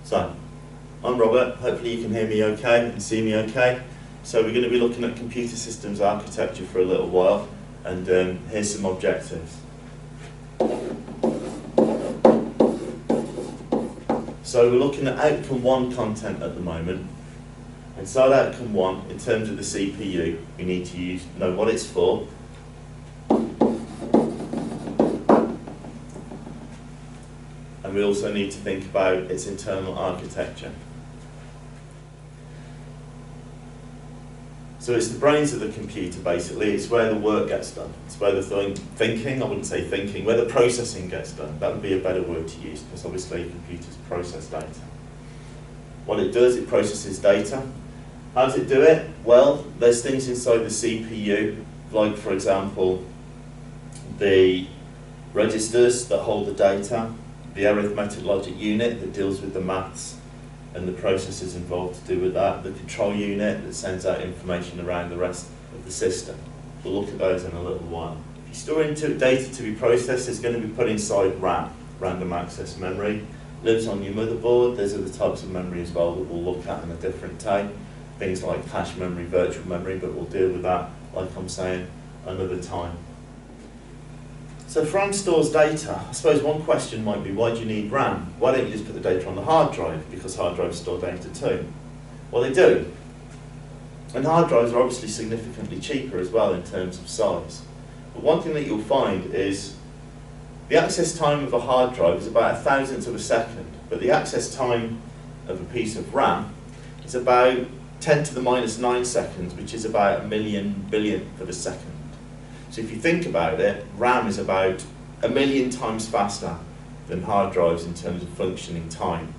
So, I'm Robert, hopefully you can hear me okay and see me okay. So we're going to be looking at computer systems architecture for a little while, and here's some objectives. So we're looking at outcome 1 content at the moment. Inside outcome 1, in terms of the CPU, we need to know what it's for, and we also need to think about its internal architecture. So it's the brains of the computer, basically. It's where the work gets done. It's where the thinking, I wouldn't say thinking, where the processing gets done. That would be a better word to use, because obviously computers process data. What it does, it processes data. How does it do it? Well, there's things inside the CPU, like, for example, the registers that hold the data, the arithmetic logic unit that deals with the maths and the processes involved to do with that, the control unit that sends out information around the rest of the system. We'll look at those in a little while. If you store into data to be processed, it's going to be put inside RAM, random access memory. Lives on your motherboard. There's other types of memory as well that we'll look at in a different day. Things like cache memory, virtual memory, but we'll deal with that, like I'm saying, another time. So if RAM stores data, I suppose one question might be, why do you need RAM? Why don't you just put the data on the hard drive? Because hard drives store data too. Well, they do. And hard drives are obviously significantly cheaper as well in terms of size. But one thing that you'll find is the access time of a hard drive is about 1,000th of a second, but the access time of a piece of RAM is about 10 to the minus 9 seconds, which is about 1,000,000 billionth of a second. So if you think about it, RAM is about 1,000,000 times faster than hard drives in terms of functioning time.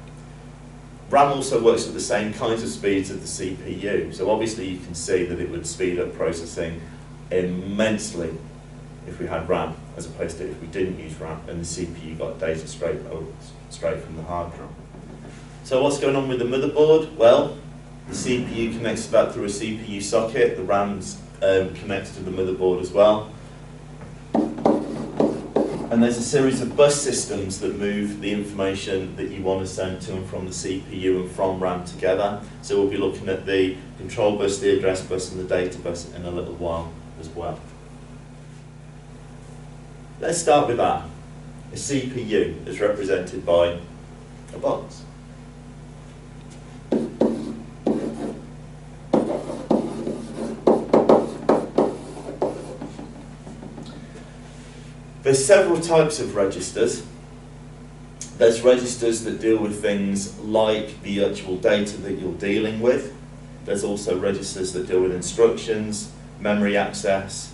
RAM also works at the same kinds of speeds as the CPU, so obviously you can see that it would speed up processing immensely if we had RAM, as opposed to if we didn't use RAM and the CPU got data straight from the hard drive. So what's going on with the motherboard? Well, the CPU connects to that through a CPU socket, the RAM connects to the motherboard as well. And there's a series of bus systems that move the information that you want to send to and from the CPU and from RAM together. So we'll be looking at the control bus, the address bus and the data bus in a little while as well. Let's start with that. A CPU is represented by a box. There's several types of registers. There's registers that deal with things like the actual data that you're dealing with. There's also registers that deal with instructions, memory access,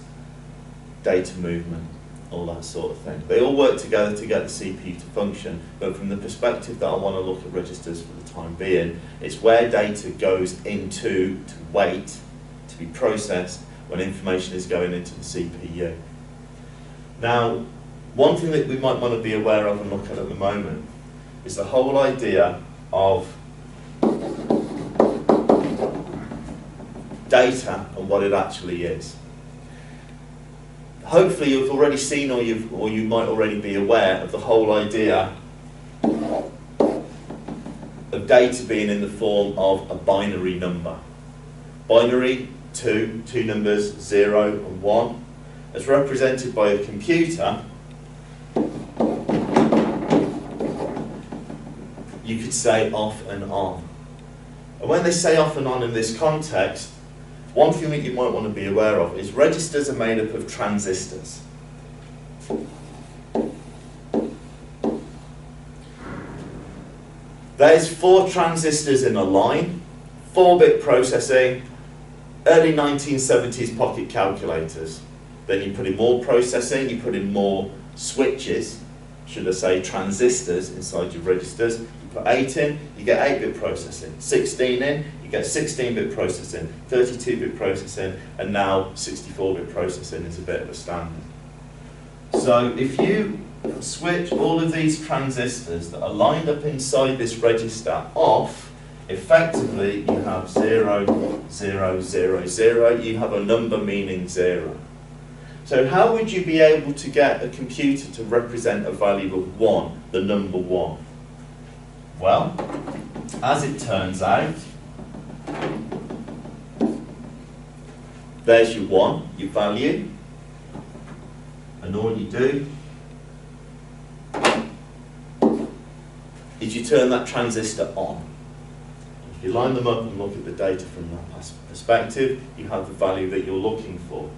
data movement, all that sort of thing. They all work together to get the CPU to function, but from the perspective that I want to look at registers for the time being, it's where data goes into to wait to be processed when information is going into the CPU. Now, one thing that we might want to be aware of and look at the moment is the whole idea of data and what it actually is. Hopefully you've already seen or you might already be aware of the whole idea of data being in the form of a binary number. Binary, two numbers, 0 and 1. As represented by a computer, you could say off and on. And when they say off and on in this context, one thing that you might want to be aware of is registers are made up of transistors. There's 4 transistors in a line, 4-bit processing, early 1970s pocket calculators. Then you put in more processing, you put in more switches, should I say transistors inside your registers. You put 8 in, you get 8-bit processing. 16 in, you get 16-bit processing, 32-bit processing, and now 64-bit processing is a bit of a standard. So if you switch all of these transistors that are lined up inside this register off, effectively you have 0, 0, 0, 0, you have a number meaning 0. So how would you be able to get a computer to represent a value of 1, the number 1? Well, as it turns out, there's your 1, your value, and all you do is you turn that transistor on. If you line them up and look at the data from that perspective, you have the value that you're looking for.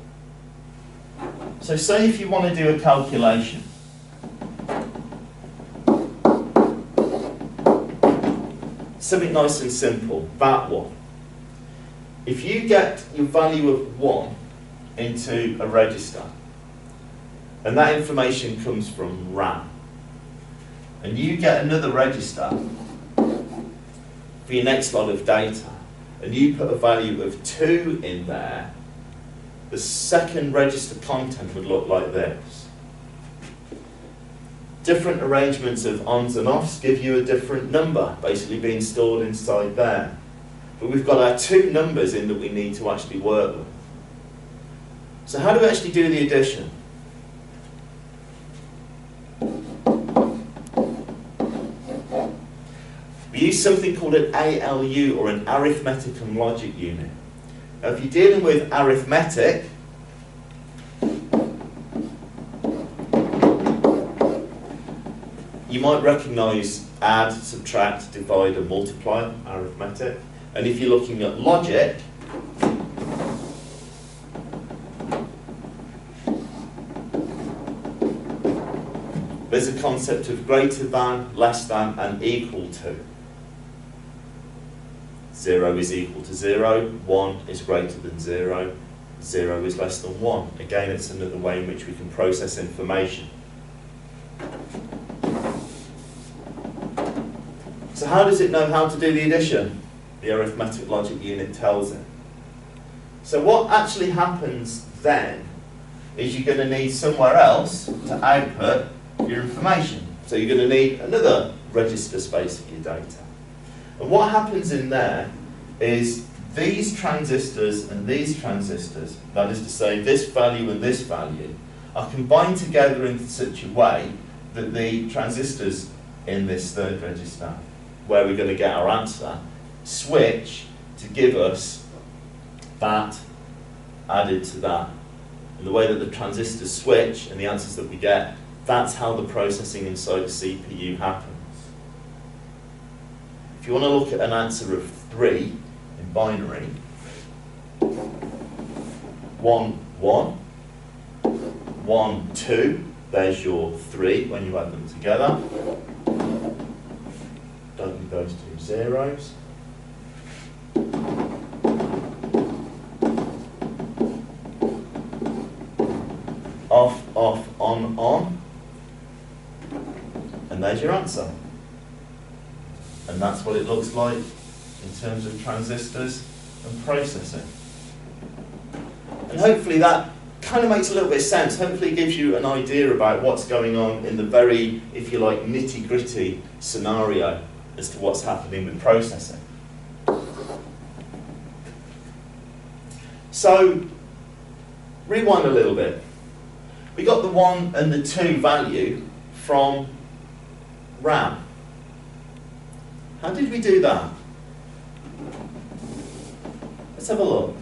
So say if you want to do a calculation. Something nice and simple, that one. If you get your value of 1 into a register, and that information comes from RAM, and you get another register for your next lot of data, and you put a value of 2 in there, the second register content would look like this. Different arrangements of ons and offs give you a different number, basically being stored inside there. But we've got our 2 numbers in that we need to actually work with. So how do we actually do the addition? We use something called an ALU, or an arithmetic and logic unit. Now if you're dealing with arithmetic, you might recognise add, subtract, divide and multiply, arithmetic. And if you're looking at logic, there's a concept of greater than, less than and equal to. 0 is equal to 0, 1 is greater than 0, 0 is less than 1. Again, it's another way in which we can process information. So how does it know how to do the addition? The arithmetic logic unit tells it. So what actually happens then is you're going to need somewhere else to output your information. So you're going to need another register space for your data. And what happens in there is these transistors and these transistors, that is to say this value and this value, are combined together in such a way that the transistors in this third register, where we're going to get our answer, switch to give us that added to that. And the way that the transistors switch and the answers that we get, that's how the processing inside the CPU happens. If you want to look at an answer of 3 in binary, 1, 1, 1, 2, there's your 3 when you add them together. Don't need those 2 zeros. Off, off, on, and there's your answer. And that's what it looks like in terms of transistors and processing. And hopefully that kind of makes a little bit of sense. Hopefully it gives you an idea about what's going on in the very, if you like, nitty-gritty scenario as to what's happening with processing. So, rewind a little bit. We got the 1 and the 2 value from RAM. How did we do that? Let's have a look.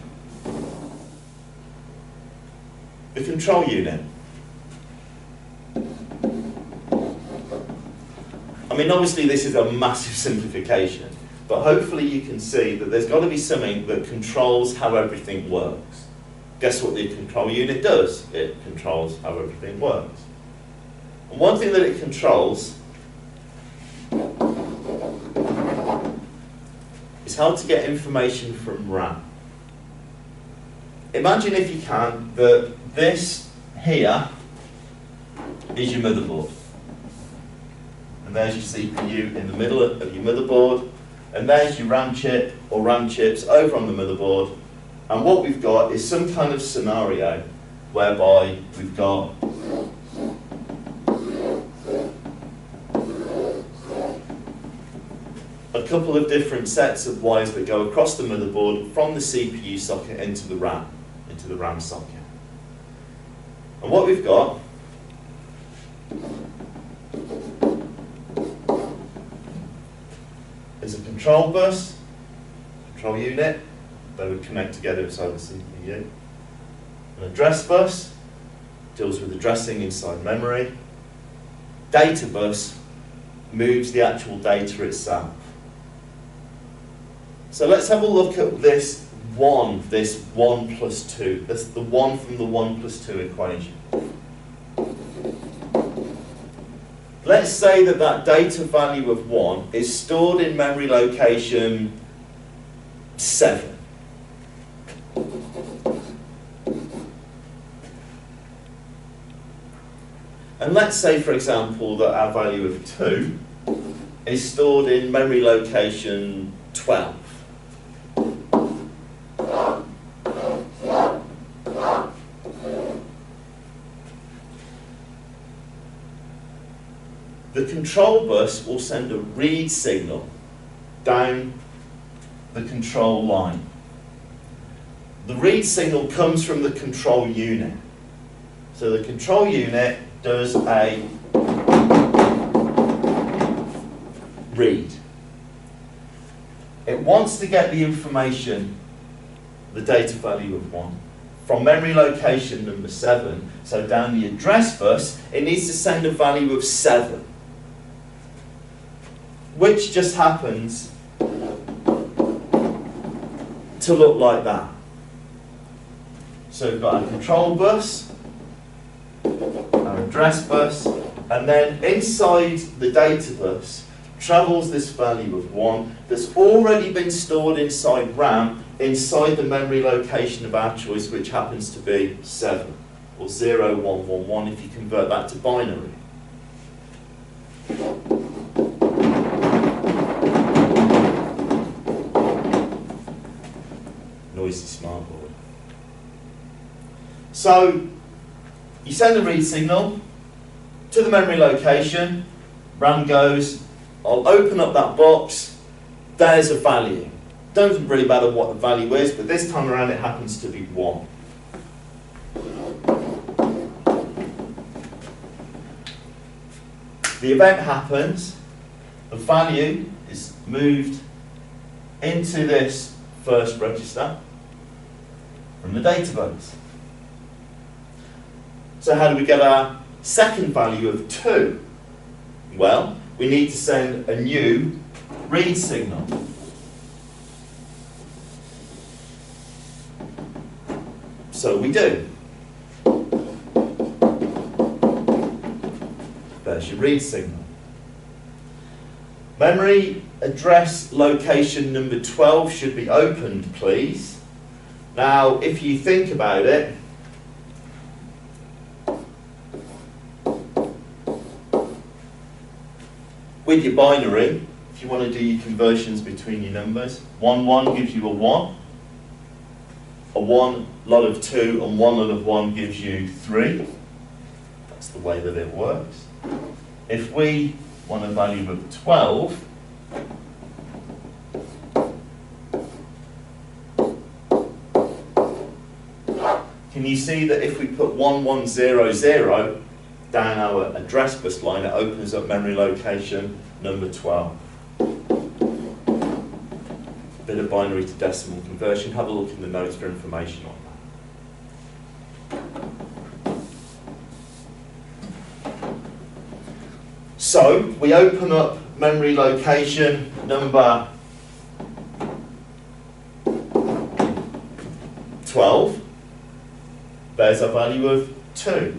The control unit. I mean, obviously this is a massive simplification, but hopefully you can see that there's got to be something that controls how everything works. Guess what the control unit does? It controls how everything works. And one thing that it controls is how to get information from RAM. Imagine, if you can, that this here is your motherboard. And there's your CPU in the middle of your motherboard. And there's your RAM chip or RAM chips over on the motherboard. And what we've got is some kind of scenario whereby we've got a couple of different sets of wires that go across the motherboard from the CPU socket into the RAM socket. And what we've got control bus, control unit, they would connect together inside the CPU. An address bus deals with addressing inside memory. Data bus moves the actual data itself. So let's have a look at this 1 plus 2. That's the 1 from the 1 plus 2 equation. Let's say that that data value of 1 is stored in memory location 7. And let's say, for example, that our value of 2 is stored in memory location 12. The control bus will send a read signal down the control line. The read signal comes from the control unit. So the control unit does a read. It wants to get the information, the data value of 1, from memory location number 7, so down the address bus, it needs to send a value of 7, which just happens to look like that. So we've got our control bus, our address bus, and then inside the data bus travels this value of 1 that's already been stored inside RAM, inside the memory location of our choice, which happens to be 7, or 0, 1, 1, 1 if you convert that to binary. Noisy smart board. So you send a read signal to the memory location, RAM goes, I'll open up that box, there's a value. Doesn't really matter what the value is, but this time around it happens to be 1. The event happens, the value is moved into this first register from the data bus. So how do we get our second value of 2? Well, we need to send a new read signal. So we do. There's your read signal. Memory address location number 12 should be opened, please. Now, if you think about it, with your binary, if you want to do your conversions between your numbers, 1, 1 gives you a 1. A 1 lot of 2 and 1 lot of 1 gives you 3. That's the way that it works. If we want a value of 12, can you see that if we put 1, 1, 0, 0 down our address bus line, it opens up memory location number 12. Bit of binary to decimal conversion. Have a look in the notes for information on that. So we open up memory location number 12. There's a value of 2.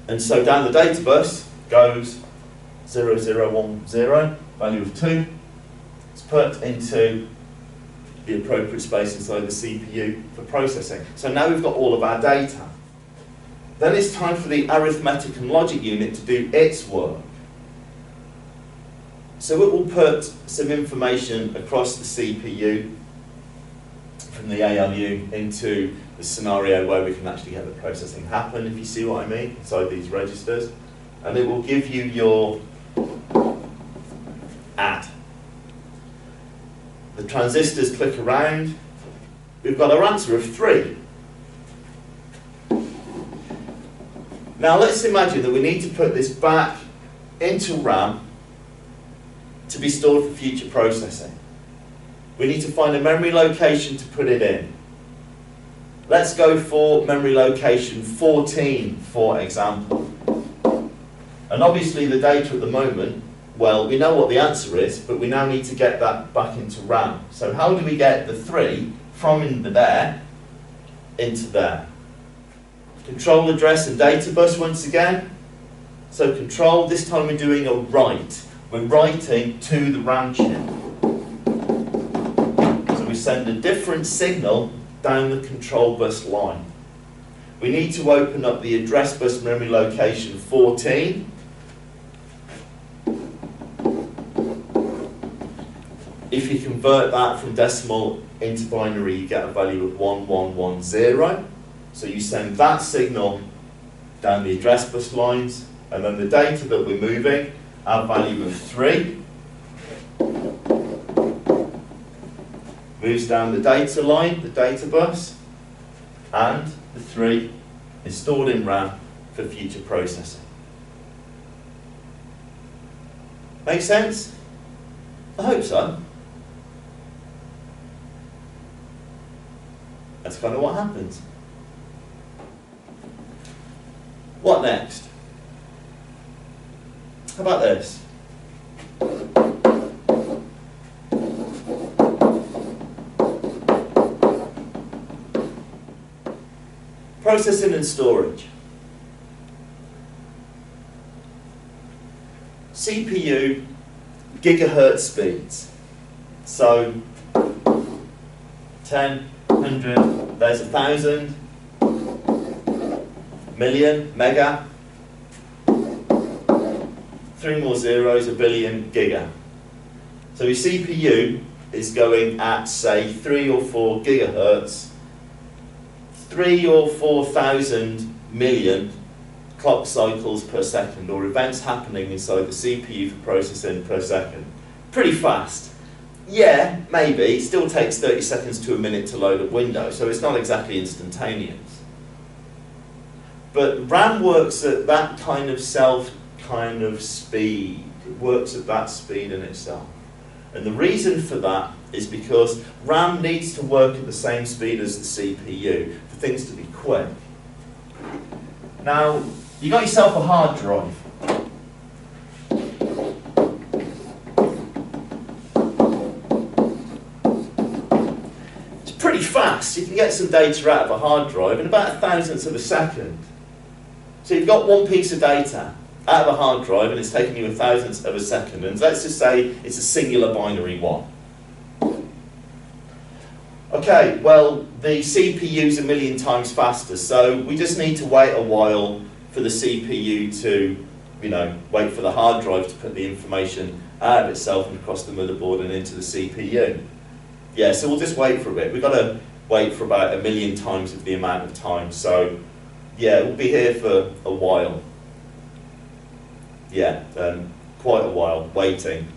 And so down the data bus goes 0, 0, 1, 0, value of 2. It's put into the appropriate space inside the CPU for processing. So now we've got all of our data. Then it's time for the arithmetic and logic unit to do its work. So it will put some information across the CPU from the ALU into the scenario where we can actually get the processing happen, if you see what I mean, inside these registers. And it will give you your add. The transistors click around. We've got our answer of 3. Now let's imagine that we need to put this back into RAM to be stored for future processing. We need to find a memory location to put it in. Let's go for memory location 14, for example. And obviously the data at the moment, well, we know what the answer is, but we now need to get that back into RAM. So how do we get the 3 from in there into there? Control address and data bus once again. So control, this time we're doing a write. We're writing to the RAM chip. So we send a different signal down the control bus line. We need to open up the address bus memory location 14. If you convert that from decimal into binary, you get a value of 1110. So you send that signal down the address bus lines, and then the data that we're moving, our value of 3, moves down the data line, the data bus, and the 3 is stored in RAM for future processing. Make sense? I hope so. That's kind of what happens. What next? How about this? Processing and storage. CPU gigahertz speeds. So 10, 100, there's 1,000, million, mega, 3 more zeros, a billion, giga. So your CPU is going at, say, 3 or 4 gigahertz, 3 or 4,000 million clock cycles per second, or events happening inside the CPU for processing per second. Pretty fast. Yeah, maybe. It still takes 30 seconds to a minute to load up Windows, so it's not exactly instantaneous. But RAM works at that kind of speed. It works at that speed in itself. And the reason for that is because RAM needs to work at the same speed as the CPU for things to be quick. Now, you got yourself a hard drive. It's pretty fast. You can get some data out of a hard drive in about 1,000th of a second. So you've got one piece of data out of a hard drive and it's taking you 1,000th of a second, and let's just say it's a singular binary 1. Okay, well, the CPU's a million times faster, so we just need to wait a while for the CPU to, wait for the hard drive to put the information out of itself and across the motherboard and into the CPU. Yeah, so we'll just wait for a bit. We've got to wait for about 1 million times of the amount of time, so yeah, we'll be here for a while. Yeah, quite a while waiting.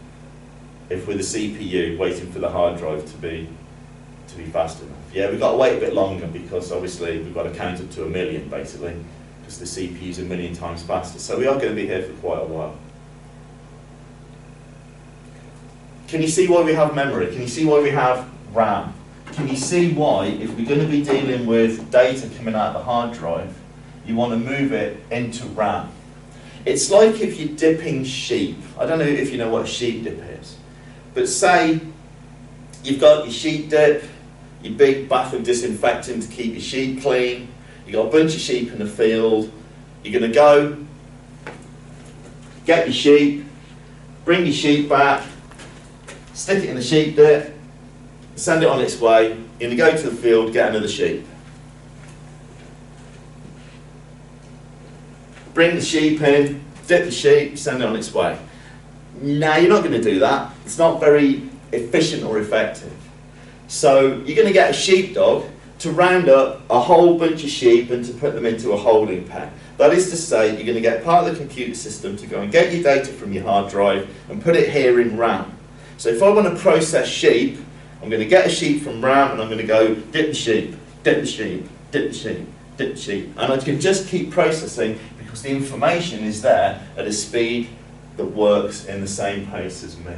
If we're the CPU, waiting for the hard drive to be fast enough. Yeah, we've got to wait a bit longer because obviously we've got to count up to 1 million basically, because the CPU's 1 million times faster. So we are going to be here for quite a while. Can you see why we have memory? Can you see why we have RAM? Can you see why, if we're going to be dealing with data coming out of the hard drive, you want to move it into RAM? It's like if you're dipping sheep. I don't know if you know what a sheep dip is, but say you've got your sheep dip, your big bath of disinfectant to keep your sheep clean, you've got a bunch of sheep in the field, you're going to go, get your sheep, bring your sheep back, stick it in the sheep dip, send it on its way, you're going to go to the field, get another sheep. Bring the sheep in, dip the sheep, send it on its way. Now, you're not going to do that. It's not very efficient or effective. So you're going to get a sheepdog to round up a whole bunch of sheep and to put them into a holding pen. That is to say, you're going to get part of the computer system to go and get your data from your hard drive and put it here in RAM. So if I want to process sheep, I'm going to get a sheep from RAM and I'm going to go dip the sheep, dip the sheep, dip the sheep, dip the sheep. And I can just keep processing because the information is there at a speed that works in the same pace as me.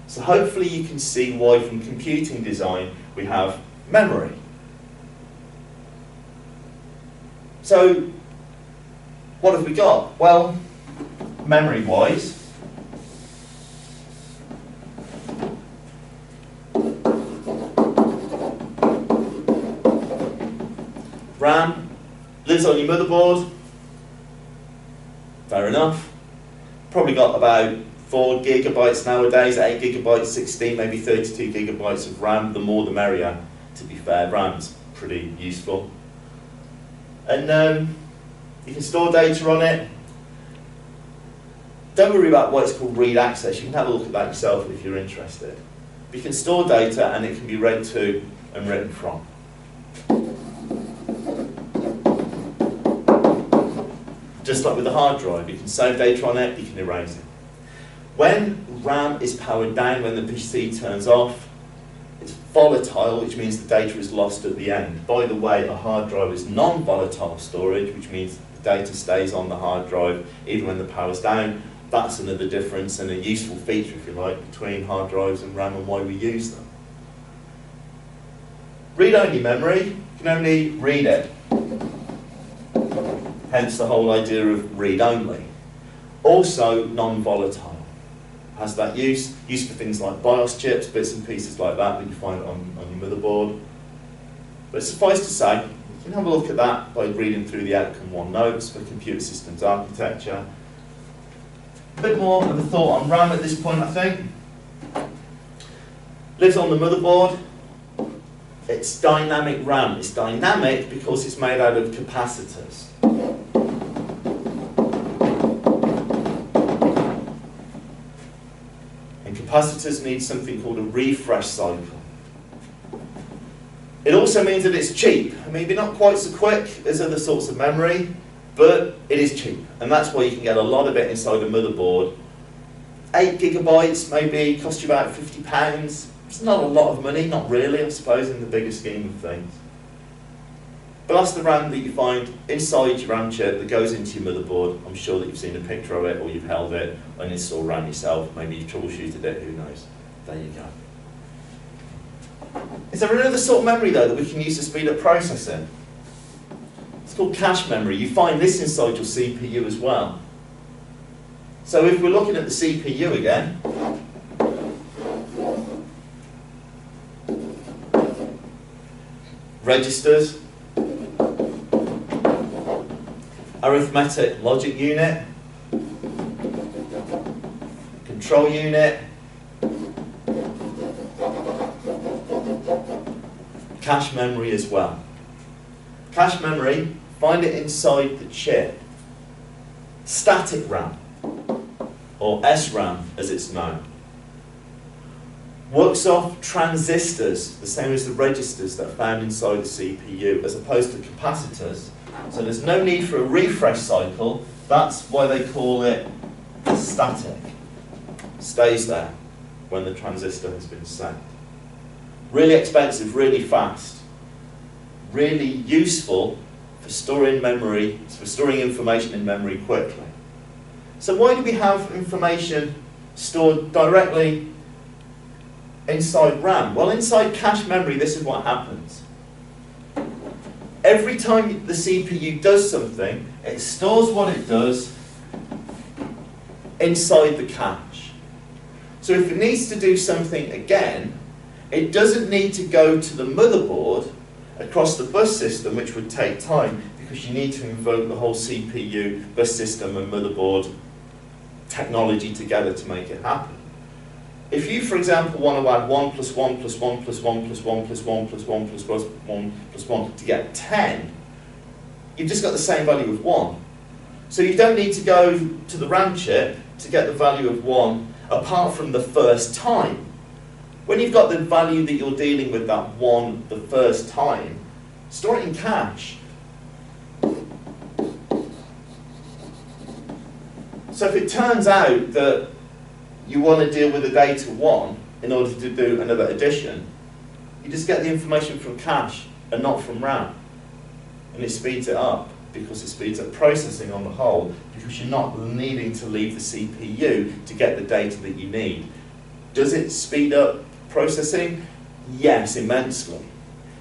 So hopefully you can see why from computing design we have memory. So what have we got? Well, memory-wise, RAM lives on your motherboard. Fair enough. Probably got about 4 gigabytes nowadays, 8 gigabytes, 16, maybe 32 gigabytes of RAM. The more the merrier, to be fair. RAM's pretty useful. And you can store data on it. Don't worry about what it's called read access. You can have a look at that yourself if you're interested. But you can store data and it can be read to and written from. Just like with the hard drive, you can save data on it, you can erase it. When RAM is powered down, when the PC turns off, it's volatile, which means the data is lost at the end. By the way, a hard drive is non-volatile storage, which means the data stays on the hard drive even when the power's down. That's another difference and a useful feature, if you like, between hard drives and RAM and why we use them. Read-only memory, you can only read it. Hence the whole idea of read-only. Also non-volatile. Has that use for things like BIOS chips, bits and pieces like that you find on your motherboard. But suffice to say, you can have a look at that by reading through the Outcome 1 notes for computer systems architecture. A bit more of a thought on RAM at this point, I think. Lives on the motherboard. It's dynamic RAM. It's dynamic because it's made out of capacitors. And capacitors need something called a refresh cycle. It also means that it's cheap. Maybe not quite so quick as other sorts of memory, but it is cheap. And that's why you can get a lot of it inside a motherboard. 8 gigabytes maybe cost you about £50. It's not a lot of money, not really, I suppose, in the bigger scheme of things. But that's the RAM that you find inside your RAM chip that goes into your motherboard. I'm sure that you've seen a picture of it, or you've held it, and installed RAM yourself. Maybe you've troubleshooted it, who knows. There you go. Is there another sort of memory, though, that we can use to speed up processing? It's called cache memory. You find this inside your CPU as well. So if we're looking at the CPU again, registers, arithmetic logic unit, control unit, cache memory as well. Cache memory, find it inside the chip. Static RAM, or SRAM as it's known. Works off transistors, the same as the registers that are found inside the CPU, as opposed to capacitors. So there's no need for a refresh cycle. That's why they call it static. Stays there when the transistor has been set. Really expensive, really fast. Really useful for storing memory, for storing information in memory quickly. So why do we have information stored directly inside RAM? Well, inside cache memory, this is what happens. Every time the CPU does something, it stores what it does inside the cache. So if it needs to do something again, it doesn't need to go to the motherboard across the bus system, which would take time, because you need to invoke the whole CPU, bus system and motherboard technology together to make it happen. If you, for example, want to add 1 plus 1 plus 1 plus 1 plus 1 plus 1 plus 1 plus 1 plus 1 to get 10, you've just got the same value of 1. So you don't need to go to the RAM chip to get the value of 1 apart from the first time. When you've got the value that you're dealing with, that 1 the first time, store it in cache. So if it turns out that you want to deal with the data 1 in order to do another addition, you just get the information from cache and not from RAM. And it speeds it up because it speeds up processing on the whole, because you're not needing to leave the CPU to get the data that you need. Does it speed up processing? Yes, immensely.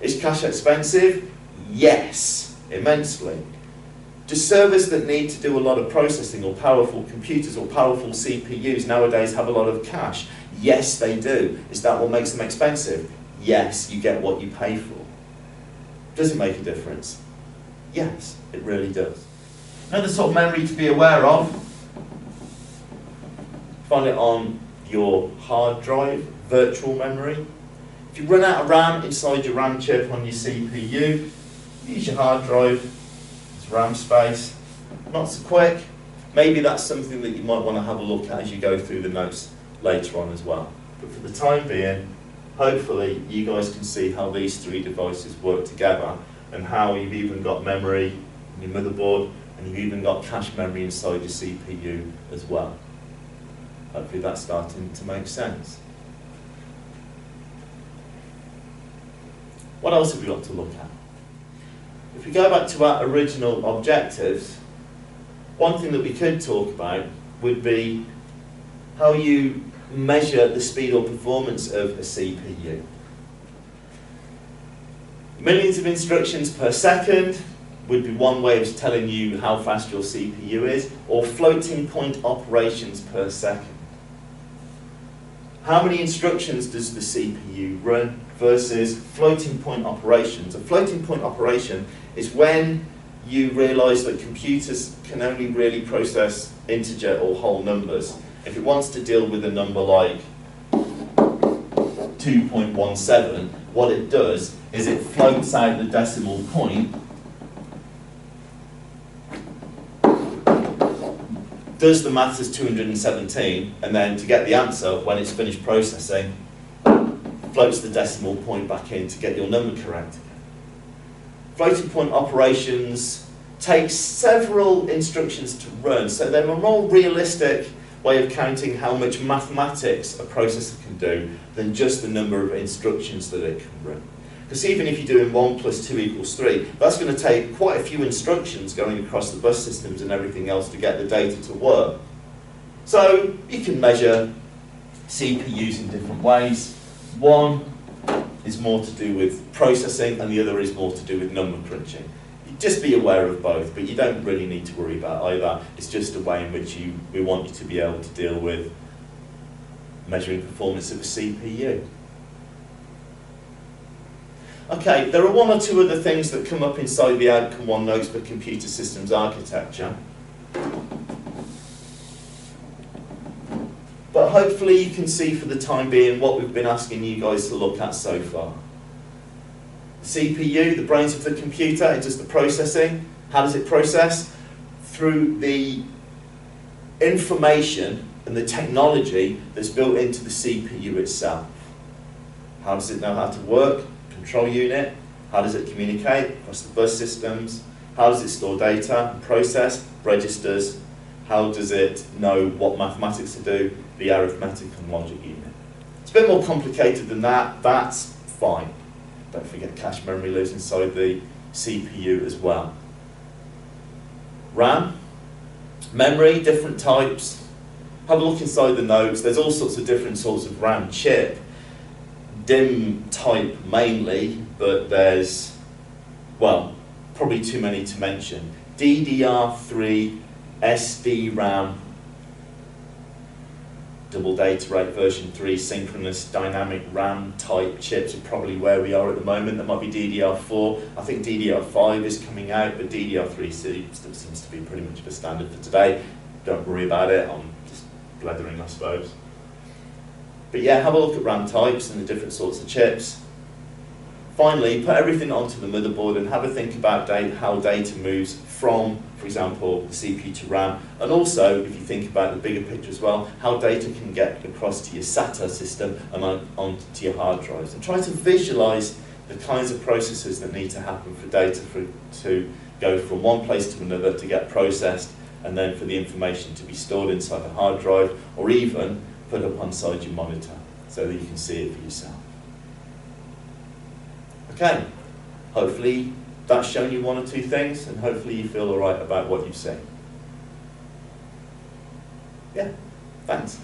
Is cache expensive? Yes, immensely. Do servers that need to do a lot of processing, or powerful computers or powerful CPUs nowadays have a lot of cache? Yes, they do. Is that what makes them expensive? Yes, you get what you pay for. Does it make a difference? Yes, it really does. Another sort of memory to be aware of, find it on your hard drive, virtual memory. If you run out of RAM inside your RAM chip on your CPU, use your hard drive, it's RAM space, not so quick. Maybe that's something that you might want to have a look at as you go through the notes later on as well. But for the time being, hopefully you guys can see how these three devices work together, and how you've even got memory in your motherboard, and you've even got cache memory inside your CPU as well. Hopefully that's starting to make sense. What else have we got to look at? If we go back to our original objectives, one thing that we could talk about would be how you measure the speed or performance of a CPU. Millions of instructions per second would be one way of telling you how fast your CPU is, or floating point operations per second. How many instructions does the CPU run versus floating point operations? A floating point operation is when you realise that computers can only really process integer or whole numbers. If it wants to deal with a number like 2.17, what it does is it floats out the decimal point, does the maths as 217, and then to get the answer, when it's finished processing, floats the decimal point back in to get your number correct. Floating point operations take several instructions to run, so they're a more realistic way of counting how much mathematics a processor can do than just the number of instructions that it can run. Because even if you're doing 1 + 2 = 3, that's going to take quite a few instructions going across the bus systems and everything else to get the data to work. So you can measure CPUs in different ways. One is more to do with processing, and the other is more to do with number crunching. Just be aware of both, but you don't really need to worry about either. It's just a way in which we want you to be able to deal with measuring performance of a CPU. Okay, there are one or two other things that come up inside the Outcome 1 notes for computer systems architecture. But hopefully you can see for the time being what we've been asking you guys to look at so far. CPU, the brains of the computer, it does the processing. How does it process? Through the information and the technology that's built into the CPU itself. How does it know how to work? Control unit. How does it communicate across the bus systems? How does it store data and process? Registers. How does it know what mathematics to do? The arithmetic and logic unit. It's a bit more complicated than that. That's fine. Don't forget cache memory lives inside the CPU as well. RAM, memory, different types. Have a look inside the notes. There's all sorts of different sorts of RAM chip. DIMM type mainly, but there's, well, probably too many to mention. DDR3, SDRAM, double data rate version 3, synchronous dynamic RAM type chips are probably where we are at the moment. There might be DDR4. I think DDR5 is coming out, but DDR3 still seems to be pretty much the standard for today. Don't worry about it, I'm just blethering, I suppose. But yeah, have a look at RAM types and the different sorts of chips. Finally, put everything onto the motherboard and have a think about how data moves from, for example, the CPU to RAM. And also, if you think about the bigger picture as well, how data can get across to your SATA system and onto your hard drives. And try to visualize the kinds of processes that need to happen for data to go from one place to another to get processed, and then for the information to be stored inside a hard drive, or even put up inside your monitor so that you can see it for yourself. Okay, hopefully that's shown you one or two things, and hopefully you feel all right about what you've seen. Yeah, thanks.